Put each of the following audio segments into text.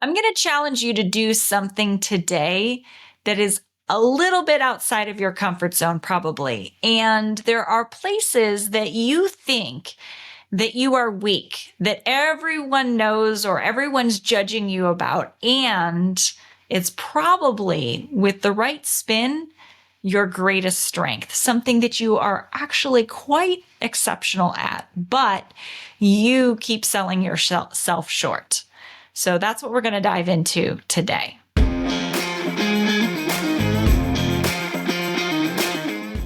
I'm going to challenge you to do something today that is a little bit outside of your comfort zone, probably. And there are places that you think that you are weak, that everyone knows or everyone's judging you about. And it's probably, with the right spin, your greatest strength, something that you are actually quite exceptional at, but you keep selling yourself short. So that's what we're going to dive into today.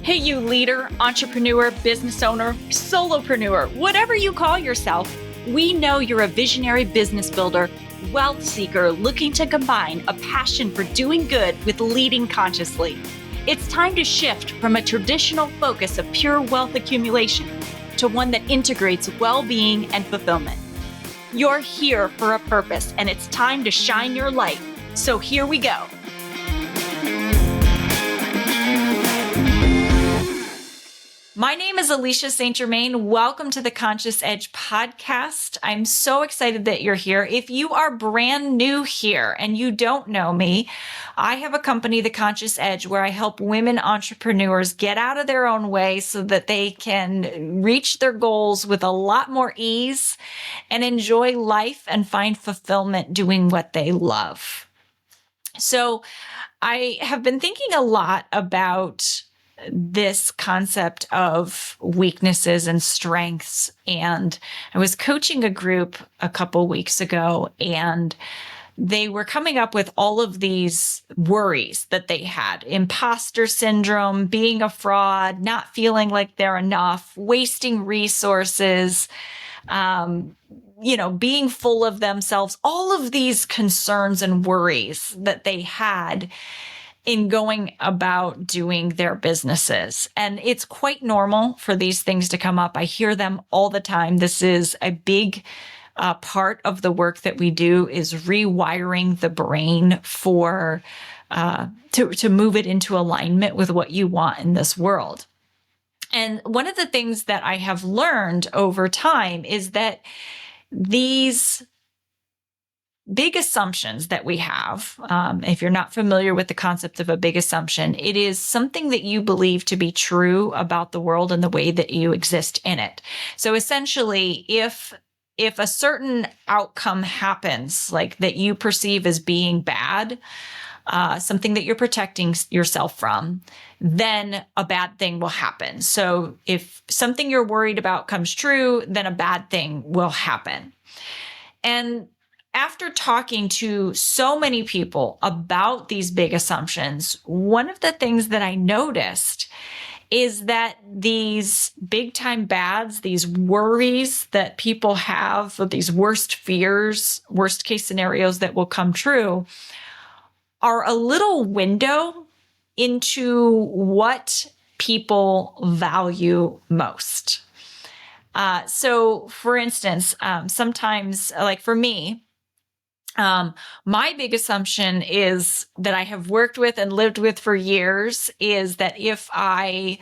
Hey, you leader, entrepreneur, business owner, solopreneur, whatever you call yourself, we know you're a visionary business builder, wealth seeker looking to combine a passion for doing good with leading consciously. It's time to shift from a traditional focus of pure wealth accumulation to one that integrates well-being and fulfillment. You're here for a purpose, and it's time to shine your light. So here we go. My name is Alicia St. Germain. Welcome to the Conscious Edge podcast. I'm so excited that you're here. If you are brand new here and you don't know me, I have a company, The Conscious Edge, where I help women entrepreneurs get out of their own way so that they can reach their goals with a lot more ease and enjoy life and find fulfillment doing what they love. So I have been thinking a lot about this concept of weaknesses and strengths. And I was coaching a group a couple weeks ago, and they were coming up with all of these worries that they had: imposter syndrome, being a fraud, not feeling like they're enough, wasting resources, being full of themselves, all of these concerns and worries that they had in going about doing their businesses. And it's quite normal for these things to come up. I hear them all the time. This is a big part of the work that we do, is rewiring the brain for to move it into alignment with what you want in this world. And one of the things that I have learned over time is that these big assumptions that we have, if you're not familiar with the concept of a big assumption, it is something that you believe to be true about the world and the way that you exist in it. So essentially, if a certain outcome happens, like that you perceive as being bad, something that you're protecting yourself from, then a bad thing will happen. So if something you're worried about comes true, then a bad thing will happen. And after talking to so many people about these big assumptions, one of the things that I noticed is that these big time bads, these worries that people have, of these worst fears, worst case scenarios that will come true, are a little window into what people value most. So for instance, sometimes, like for me, my big assumption is that I have worked with and lived with for years is that if I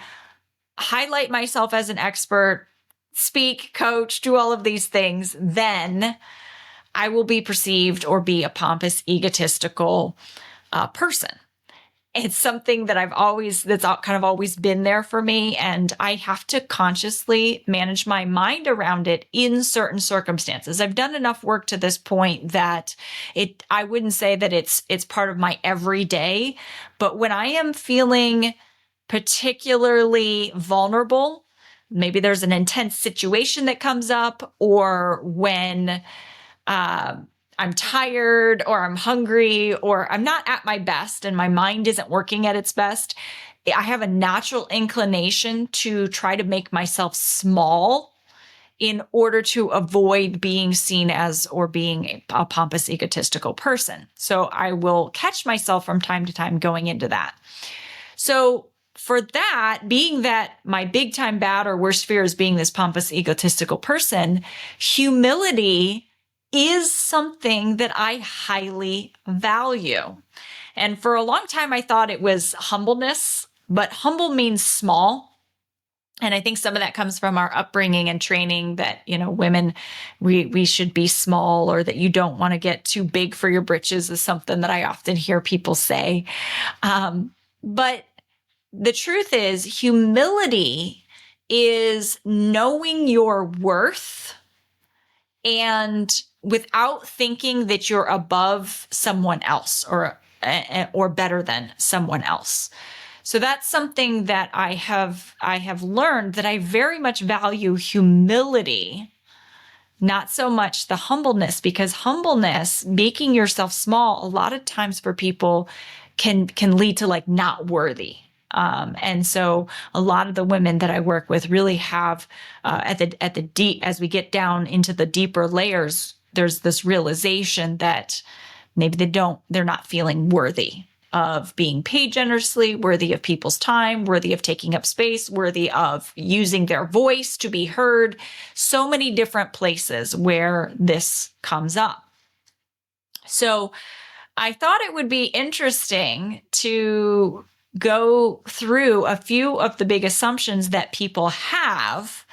highlight myself as an expert, speak, coach, do all of these things, then I will be perceived or be a pompous, egotistical person. It's something that that's kind of always been there for me. And I have to consciously manage my mind around it in certain circumstances. I've done enough work to this point that I wouldn't say that it's part of my everyday, but when I am feeling particularly vulnerable, maybe there's an intense situation that comes up, or when, I'm tired, or I'm hungry, or I'm not at my best and my mind isn't working at its best, I have a natural inclination to try to make myself small in order to avoid being seen as or being a pompous, egotistical person. So I will catch myself from time to time going into that. So for that, being that my big time bad or worst fear is being this pompous, egotistical person, humility is something that I highly value. And for a long time, I thought it was humbleness, but humble means small. And I think some of that comes from our upbringing and training that, women, we should be small, or that you don't want to get too big for your britches is something that I often hear people say. But the truth is, humility is knowing your worth, and without thinking that you're above someone else or better than someone else. So that's something that I have learned, that I very much value humility, not so much the humbleness, because humbleness, making yourself small, a lot of times for people can lead to like not worthy. And so a lot of the women that I work with really have at the deep, as we get down into the deeper layers, there's this realization that maybe they're not feeling worthy of being paid generously, worthy of people's time, worthy of taking up space, worthy of using their voice to be heard. So many different places where this comes up. So I thought it would be interesting to go through a few of the big assumptions that people have,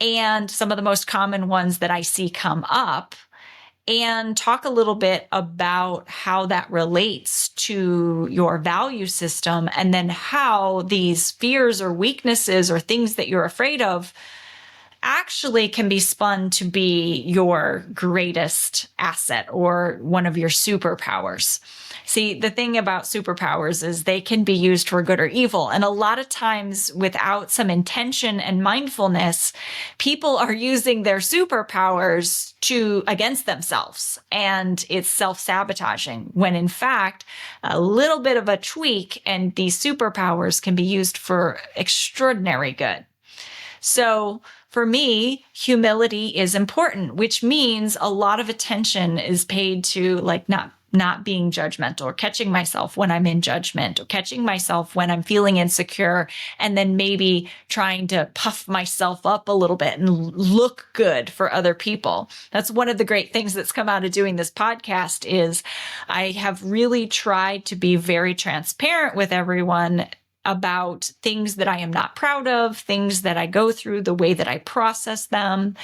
and some of the most common ones that I see come up, and talk a little bit about how that relates to your value system, and then how these fears or weaknesses or things that you're afraid of actually can be spun to be your greatest asset or one of your superpowers. See, the thing about superpowers is they can be used for good or evil. And a lot of times, without some intention and mindfulness, people are using their superpowers against themselves. And it's self-sabotaging, when in fact, a little bit of a tweak and these superpowers can be used for extraordinary good. So for me, humility is important, which means a lot of attention is paid to like not being judgmental, or catching myself when I'm in judgment, or catching myself when I'm feeling insecure, and then maybe trying to puff myself up a little bit and look good for other people. That's one of the great things that's come out of doing this podcast, is I have really tried to be very transparent with everyone about things that I am not proud of, things that I go through, the way that I process them.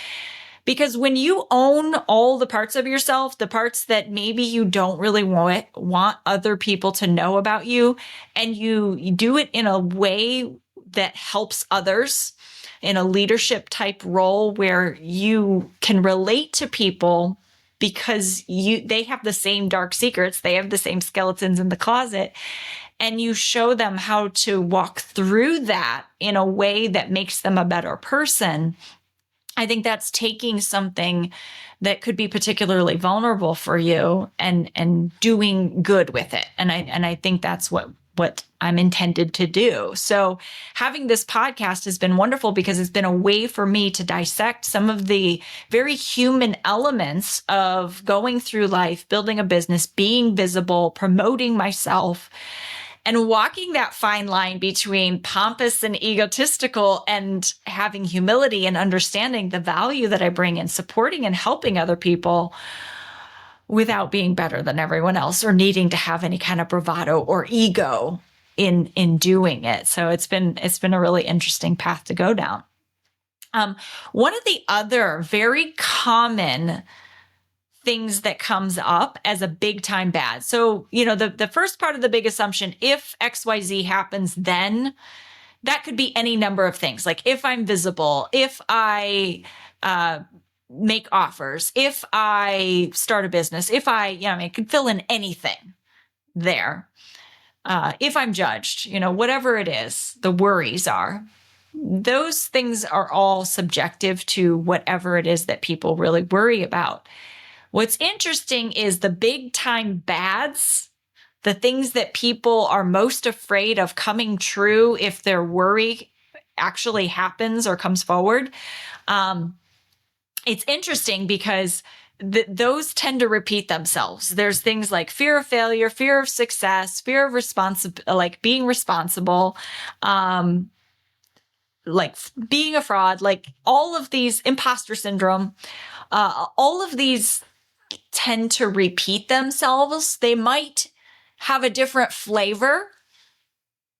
Because when you own all the parts of yourself, the parts that maybe you don't really want other people to know about you, and you do it in a way that helps others, in a leadership type role where you can relate to people because they have the same dark secrets, they have the same skeletons in the closet, and you show them how to walk through that in a way that makes them a better person. I think that's taking something that could be particularly vulnerable for you and doing good with it. And I think that's what I'm intended to do. So having this podcast has been wonderful, because it's been a way for me to dissect some of the very human elements of going through life, building a business, being visible, promoting myself, and walking that fine line between pompous and egotistical, and having humility and understanding the value that I bring in supporting and helping other people without being better than everyone else, or needing to have any kind of bravado or ego in doing it. So it's been a really interesting path to go down. One of the other very common things that comes up as a big time bad. So, the first part of the big assumption, if XYZ happens, then that could be any number of things. Like if I'm visible, if I make offers, if I start a business, if I could fill in anything there. If I'm judged, whatever it is, the worries are. Those things are all subjective to whatever it is that people really worry about. What's interesting is the big time bads, the things that people are most afraid of coming true if their worry actually happens or comes forward. It's interesting because those tend to repeat themselves. There's things like fear of failure, fear of success, fear of like being responsible, like being a fraud, like all of these, imposter syndrome, all of these tend to repeat themselves. They might have a different flavor,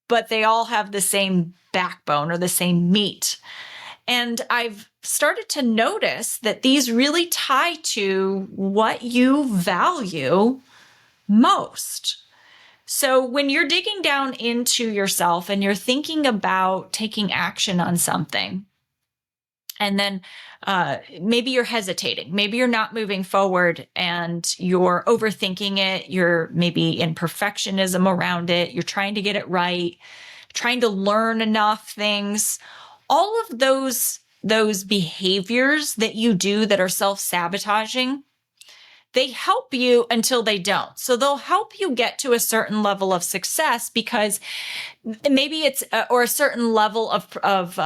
but they all have the same backbone or the same meat. And I've started to notice that these really tie to what you value most. So when you're digging down into yourself and you're thinking about taking action on something, and then maybe you're hesitating, maybe you're not moving forward and you're overthinking it, you're maybe in perfectionism around it, you're trying to get it right, trying to learn enough things, all of those behaviors that you do that are self-sabotaging, they help you until they don't. So they'll help you get to a certain level of success because maybe it's, or a certain level of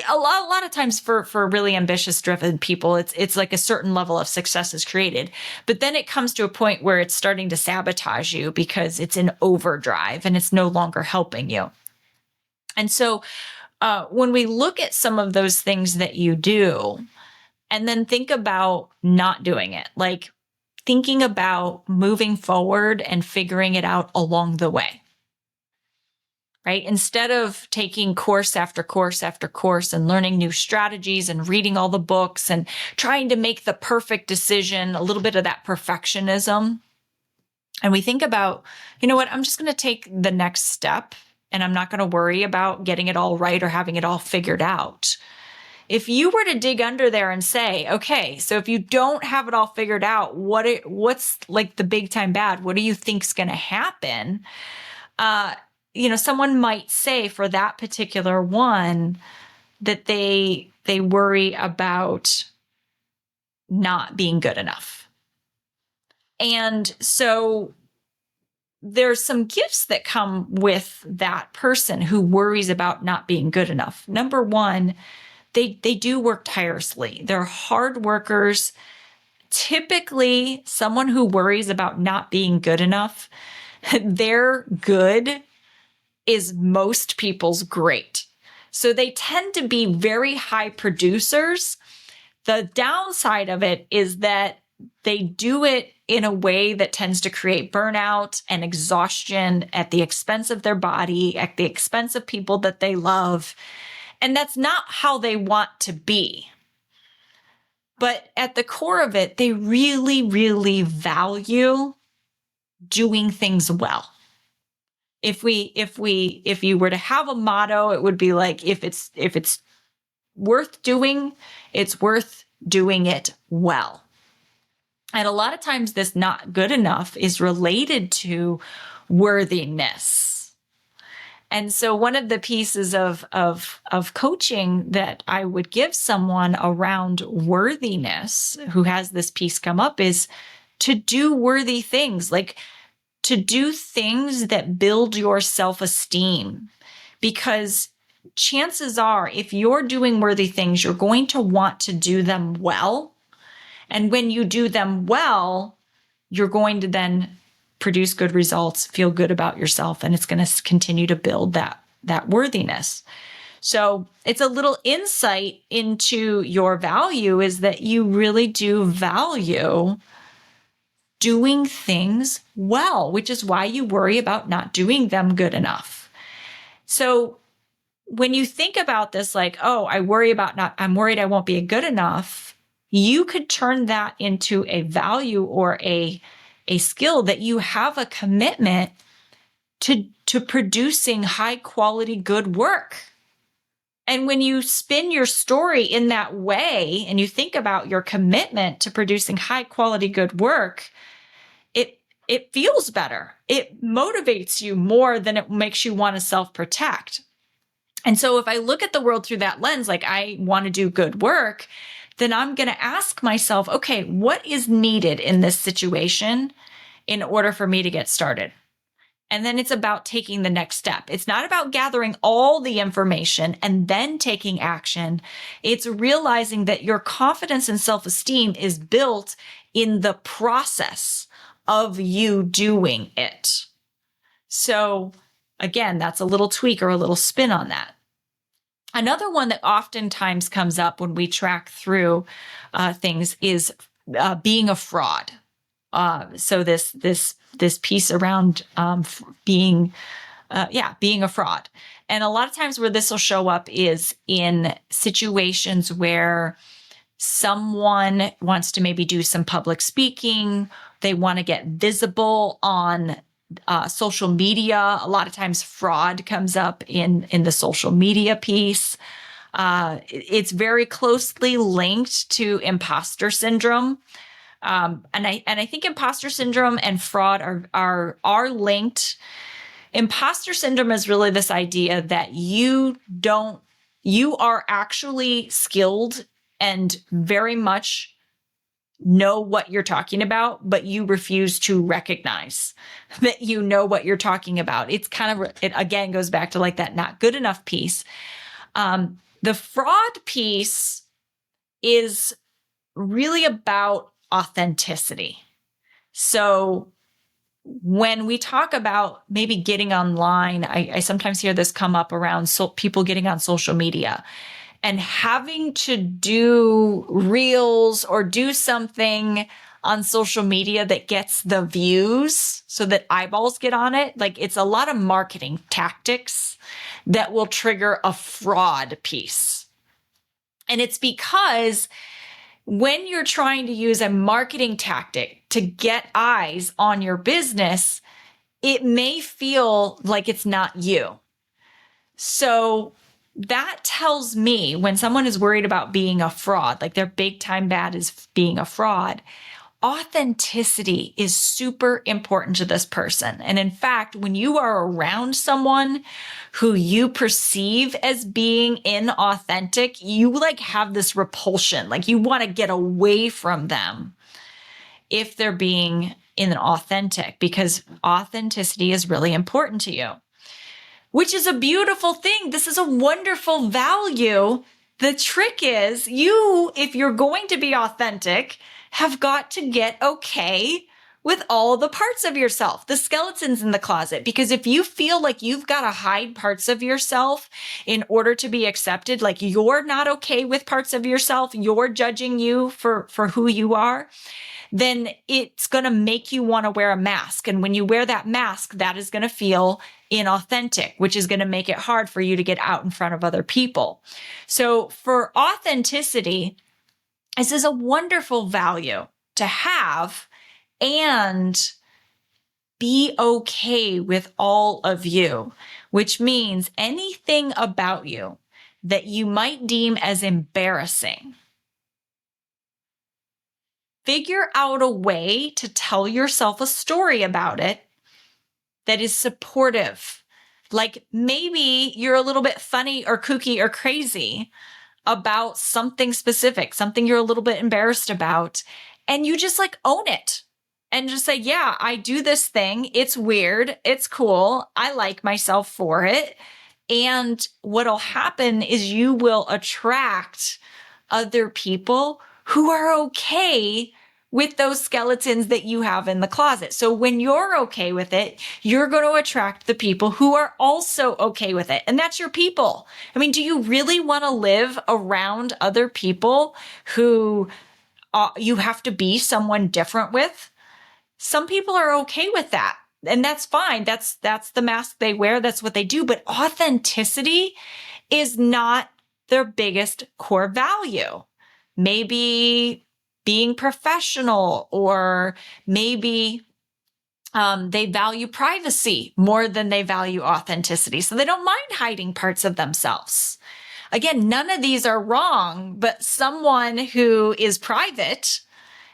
a lot of times for really ambitious driven people, it's like a certain level of success is created, but then it comes to a point where it's starting to sabotage you because it's in overdrive and it's no longer helping you. And so when we look at some of those things that you do, and then think about not doing it, like thinking about moving forward and figuring it out along the way, right? Instead of taking course after course after course and learning new strategies and reading all the books and trying to make the perfect decision, a little bit of that perfectionism. And we think about, you know what, I'm just going to take the next step and I'm not going to worry about getting it all right or having it all figured out. If you were to dig under there and say, okay, so if you don't have it all figured out, what's like the big time bad? What do you think's going to happen? Someone might say for that particular one that they worry about not being good enough. And so there's some gifts that come with that person who worries about not being good enough. Number one, they do work tirelessly. They're hard workers. Typically, someone who worries about not being good enough, their good is most people's great. So they tend to be very high producers. The downside of it is that they do it in a way that tends to create burnout and exhaustion at the expense of their body, at the expense of people that they love. And that's not how they want to be. But at the core of it, they really, really value doing things well. If you were to have a motto, it would be like, if it's worth doing, it's worth doing it well. And a lot of times this not good enough is related to worthiness. And so one of the pieces of coaching that I would give someone around worthiness who has this piece come up is to do worthy things, like to do things that build your self-esteem. Because chances are, if you're doing worthy things, you're going to want to do them well. And when you do them well, you're going to then produce good results, feel good about yourself, and it's going to continue to build that worthiness. So it's a little insight into your value is that you really do value doing things well, which is why you worry about not doing them good enough. So when you think about this, like, oh, I'm worried I won't be good enough, you could turn that into a value or a skill that you have a commitment to producing high quality good work. And when you spin your story in that way and you think about your commitment to producing high quality good work, it feels better. It motivates you more than it makes you want to self-protect. And so if I look at the world through that lens, like I want to do good work, then I'm going to ask myself, okay, what is needed in this situation in order for me to get started? And then it's about taking the next step. It's not about gathering all the information and then taking action. It's realizing that your confidence and self-esteem is built in the process of you doing it. So again, that's a little tweak or a little spin on that. Another one that oftentimes comes up when we track through things is being a fraud. So this piece around being being a fraud. And a lot of times where this will show up is in situations where someone wants to maybe do some public speaking. They want to get visible on social media. A lot of times fraud comes up in the social media piece. It's very closely linked to imposter syndrome. And I think imposter syndrome and fraud are linked. Imposter syndrome is really this idea that you are actually skilled and very much know what you're talking about, but you refuse to recognize that you know what you're talking about. It's kind of, it again goes back to like that not good enough piece. The fraud piece is really about authenticity. So when we talk about maybe getting online, I sometimes hear this come up around people getting on social media and having to do reels or do something on social media that gets the views so that eyeballs get on it. Like it's a lot of marketing tactics that will trigger a fraud piece. And it's because when you're trying to use a marketing tactic to get eyes on your business, it may feel like it's not you. So that tells me when someone is worried about being a fraud, like their big time bad is being a fraud, authenticity is super important to this person. And in fact, when you are around someone who you perceive as being inauthentic, you like have this repulsion, like you want to get away from them if they're being inauthentic, because authenticity is really important to you, which is a beautiful thing. This is a wonderful value. The trick is if you're going to be authentic, have got to get okay with all the parts of yourself, the skeletons in the closet. Because if you feel like you've got to hide parts of yourself in order to be accepted, like you're not okay with parts of yourself, you're judging you for who you are, then it's going to make you want to wear a mask. And when you wear that mask, that is going to feel inauthentic, which is going to make it hard for you to get out in front of other people. So for authenticity, this is a wonderful value to have and be okay with all of you, which means anything about you that you might deem as embarrassing, figure out a way to tell yourself a story about it that is supportive. Like maybe you're a little bit funny or kooky or crazy about something specific, something you're a little bit embarrassed about, and you just like own it and just say, yeah, I do this thing. It's weird. It's cool. I like myself for it. And what'll happen is you will attract other people who are okay with those skeletons that you have in the closet. So when you're okay with it, you're going to attract the people who are also okay with it. And that's your people. I mean, do you really want to live around other people who you have to be someone different with? Some people are okay with that. And that's fine. That's the mask they wear. That's what they do. But authenticity is not their biggest core value. Maybe being professional, or maybe they value privacy more than they value authenticity. So they don't mind hiding parts of themselves. Again, none of these are wrong, but someone who is private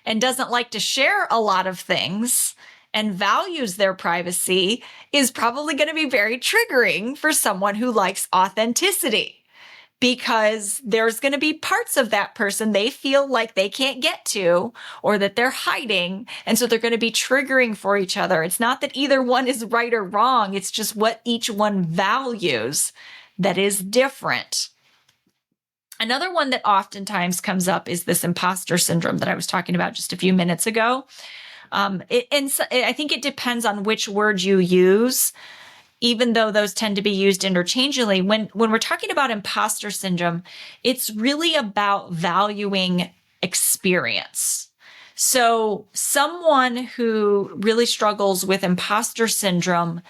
and doesn't like to share a lot of things and values their privacy is probably going to be very triggering for someone who likes authenticity, because there's going to be parts of that person they feel like they can't get to or that they're hiding. And so they're going to be triggering for each other. It's not that either one is right or wrong. It's just what each one values that is different. Another one that oftentimes comes up is this imposter syndrome that I was talking about just a few minutes ago. And I think it depends on which word you use, even though those tend to be used interchangeably. When we're talking about imposter syndrome, it's really about valuing experience. So someone who really struggles with imposter syndrome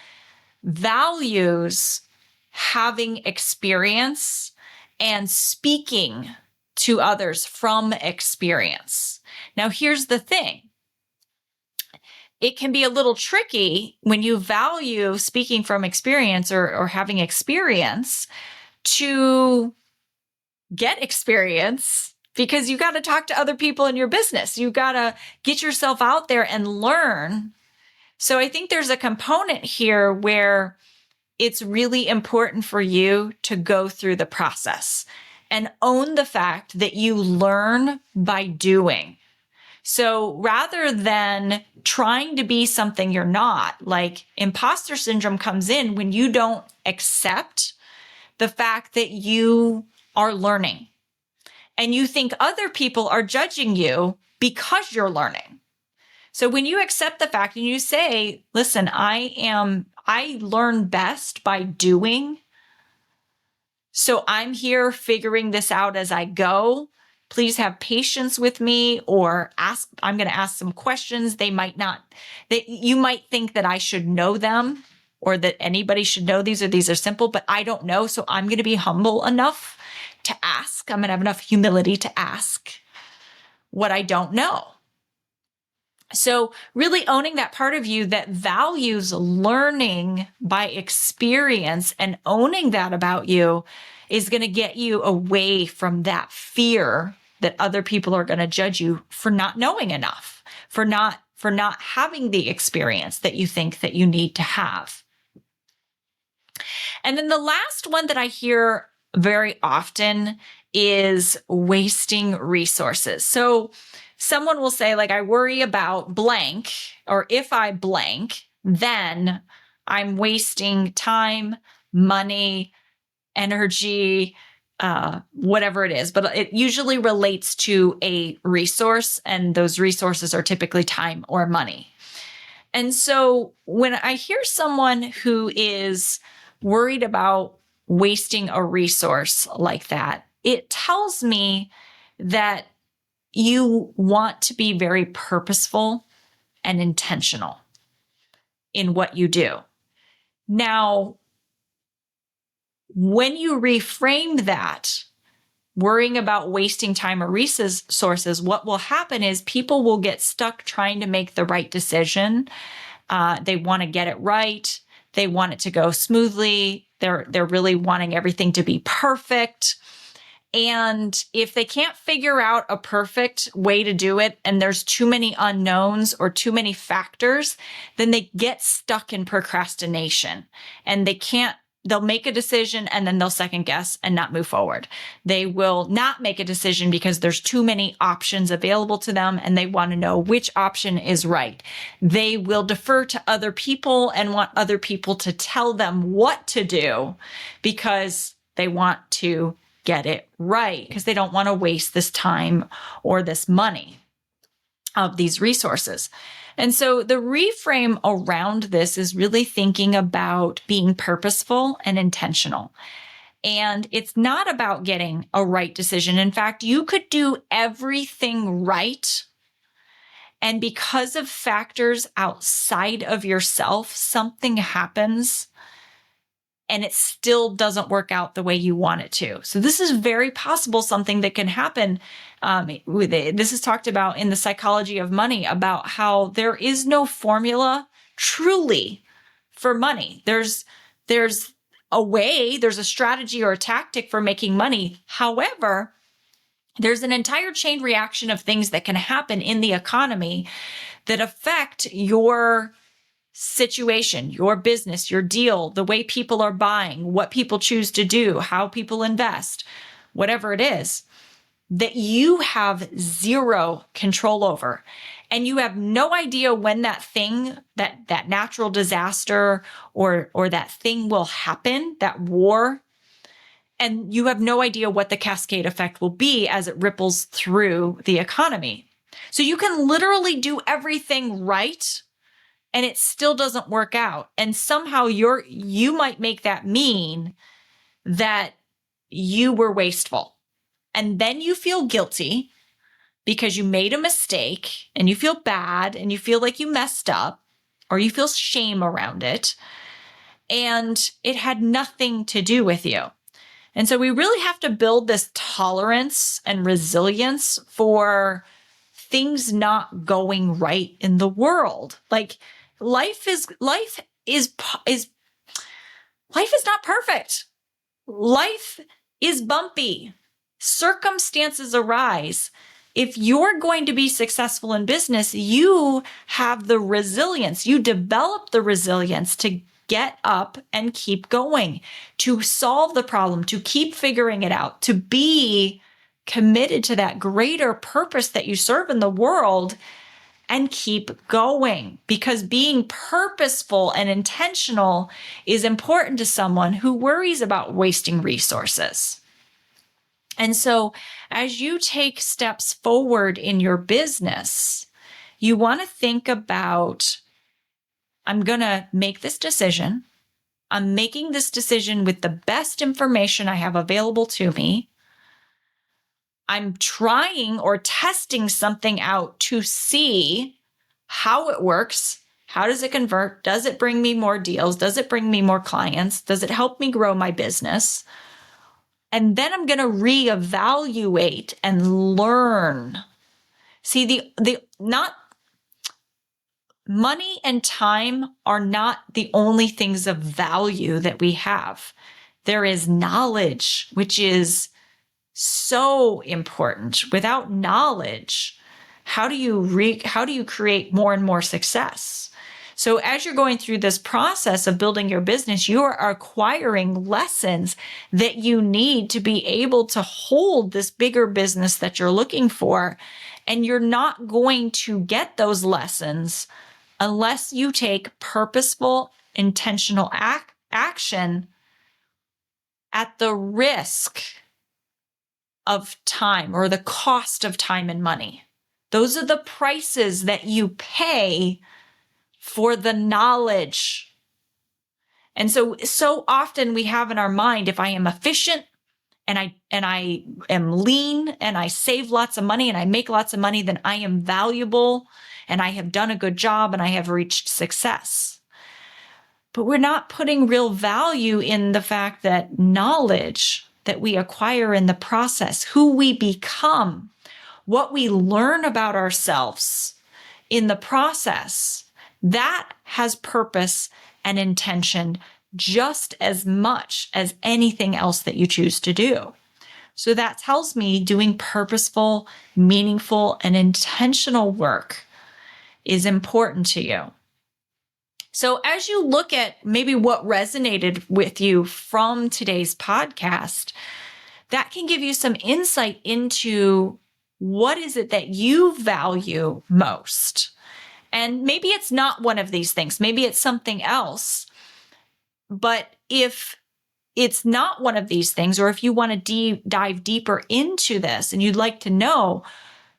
values having experience and speaking to others from experience. Now, here's the thing. It can be a little tricky when you value speaking from experience or having experience to get experience, because you got to talk to other people in your business. You got to get yourself out there and learn. So I think there's a component here where it's really important for you to go through the process and own the fact that you learn by doing. So rather than trying to be something you're not, like imposter syndrome comes in when you don't accept the fact that you are learning and you think other people are judging you because you're learning. So when you accept the fact and you say, listen, I learn best by doing. So I'm here figuring this out as I go. Please have patience with me, or I'm going to ask some questions. You might think that I should know them or that anybody should know these are simple, but I don't know. So I'm going to be humble enough to ask. I'm going to have enough humility to ask what I don't know. So really owning that part of you that values learning by experience and owning that about you is going to get you away from that fear that other people are going to judge you for not knowing enough, for not having the experience that you think that you need to have. And then the last one that I hear very often is wasting resources. So someone will say, like, I worry about blank, or if I blank, then I'm wasting time, money, energy, whatever it is. But it usually relates to a resource, and those resources are typically time or money. And so when I hear someone who is worried about wasting a resource like that, it tells me that you want to be very purposeful and intentional in what you do. Now, when you reframe that, worrying about wasting time or resources, what will happen is people will get stuck trying to make the right decision. They want to get it right. They want it to go smoothly. They're really wanting everything to be perfect. And if they can't figure out a perfect way to do it, and there's too many unknowns or too many factors, then they get stuck in procrastination, and they'll make a decision and then they'll second guess and not move forward. They will not make a decision because there's too many options available to them and they want to know which option is right. They will defer to other people and want other people to tell them what to do because they want to get it right, because they don't want to waste this time or this money of these resources. And so the reframe around this is really thinking about being purposeful and intentional. And it's not about getting a right decision. In fact, you could do everything right, and because of factors outside of yourself, something happens and it still doesn't work out the way you want it to. So this is very possible, something that can happen. This is talked about in the psychology of money, about how there is no formula truly for money. There's a way, there's a strategy or a tactic for making money. However, there's an entire chain reaction of things that can happen in the economy that affect your situation, your business, your deal, the way people are buying, what people choose to do, how people invest, whatever it is, that you have zero control over. And you have no idea when that thing, that natural disaster or that thing will happen, that war. And you have no idea what the cascade effect will be as it ripples through the economy. So you can literally do everything right, and it still doesn't work out. And somehow you might make that mean that you were wasteful. And then you feel guilty because you made a mistake, and you feel bad, and you feel like you messed up, or you feel shame around it. and it had nothing to do with you. And so we really have to build this tolerance and resilience for things not going right in the world. Like life is not perfect. Life is bumpy. Circumstances arise. If you're going to be successful in business, you have the resilience. You develop the resilience to get up and keep going, to solve the problem, to keep figuring it out, to be committed to that greater purpose that you serve in the world and keep going. Because being purposeful and intentional is important to someone who worries about wasting resources. And so as you take steps forward in your business, you want to think about, I'm going to make this decision. I'm making this decision with the best information I have available to me. I'm trying or testing something out to see how it works. How does it convert? Does it bring me more deals? Does it bring me more clients? Does it help me grow my business? And then I'm going to reevaluate and learn. See, not money and time are not the only things of value that we have. There is knowledge, which is so important. Without knowledge, how do you create more and more success? So as you're going through this process of building your business, you are acquiring lessons that you need to be able to hold this bigger business that you're looking for. And you're not going to get those lessons unless you take purposeful, intentional action at the risk of time or the cost of time and money. Those are the prices that you pay for the knowledge. And so often we have in our mind, if I am efficient and I am lean and I save lots of money and I make lots of money, then I am valuable and I have done a good job and I have reached success. But we're not putting real value in the fact that knowledge that we acquire in the process, who we become, what we learn about ourselves in the process, that has purpose and intention just as much as anything else that you choose to do. So that tells me doing purposeful, meaningful, and intentional work is important to you. So as you look at maybe what resonated with you from today's podcast, that can give you some insight into what is it that you value most. And maybe it's not one of these things. Maybe it's something else. But if it's not one of these things, or if you want to dive deeper into this and you'd like to know,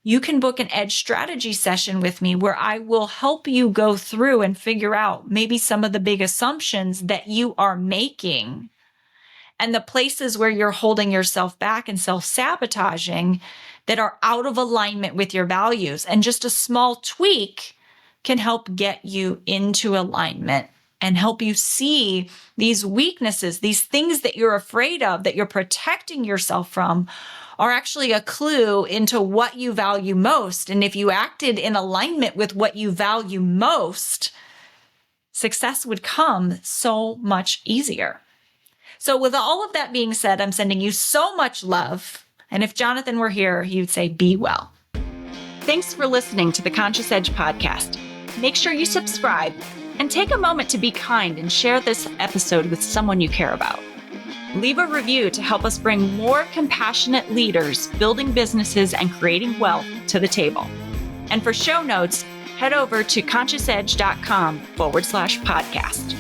you can book an Edge strategy session with me where I will help you go through and figure out maybe some of the big assumptions that you are making and the places where you're holding yourself back and self-sabotaging that are out of alignment with your values. And just a small tweak can help get you into alignment and help you see these weaknesses, these things that you're afraid of, that you're protecting yourself from, are actually a clue into what you value most. And if you acted in alignment with what you value most, success would come so much easier. So with all of that being said, I'm sending you so much love. And if Jonathan were here, he would say, be well. Thanks for listening to the Conscious Edge podcast. Make sure you subscribe and take a moment to be kind and share this episode with someone you care about. Leave a review to help us bring more compassionate leaders building businesses and creating wealth to the table. And for show notes, head over to consciousedge.com/podcast.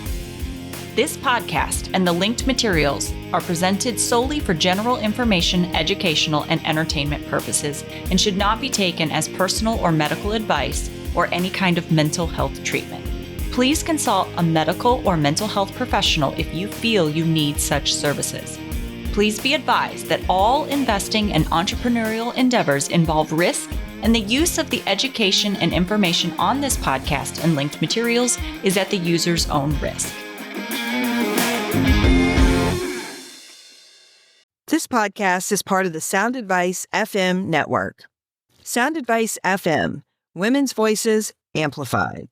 This podcast and the linked materials are presented solely for general information, educational, and entertainment purposes and should not be taken as personal or medical advice or any kind of mental health treatment. Please consult a medical or mental health professional if you feel you need such services. Please be advised that all investing and entrepreneurial endeavors involve risk, and the use of the education and information on this podcast and linked materials is at the user's own risk. This podcast is part of the Sound Advice FM network. Sound Advice FM, women's voices amplified.